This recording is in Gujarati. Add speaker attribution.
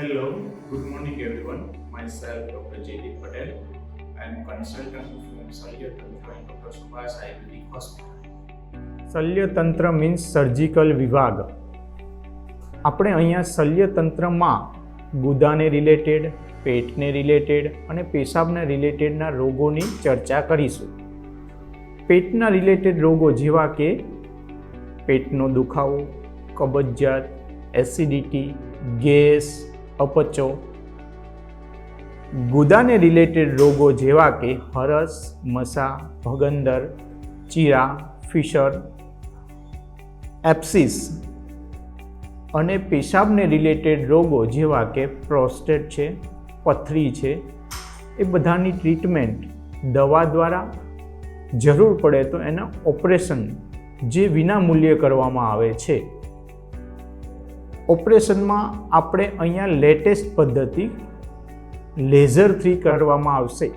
Speaker 1: Hello, good morning everyone. Myself Dr. J.D. Patel. I am consultant from Salyatantra and Dr. Subhash Ayurvedic Hospital.
Speaker 2: શલ્યતંત્ર મીન્સ સર્જિકલ વિભાગ. આપણે અહીંયા શલ્યતંત્રમાં ગુદાને રિલેટેડ, પેટને રિલેટેડ અને પેશાબને રિલેટેડના રોગોની ચર્ચા કરીશું. પેટના રિલેટેડ રોગો જેવા કે પેટનો દુખાવો, કબજિયાત, એસિડિટી, ગેસ, અપચો. ગુદાને રિલેટેડ રોગો જેવા કે હરસ, મસા, ભગંદર, ચીરા, ફિશર, એપ્સિસ. અને પેશાબને રિલેટેડ રોગો જેવા કે પ્રોસ્ટેટ છે, પથરી છે, એ બધાની ટ્રીટમેન્ટ દવા દ્વારા, જરૂર પડે તો એના ઓપરેશન જે વિના મૂલ્યે કરવામાં આવે છે. ઓપરેશનમાં આપણે અહીંયા લેટેસ્ટ પદ્ધતિ લેઝરથી કરવામાં આવશે.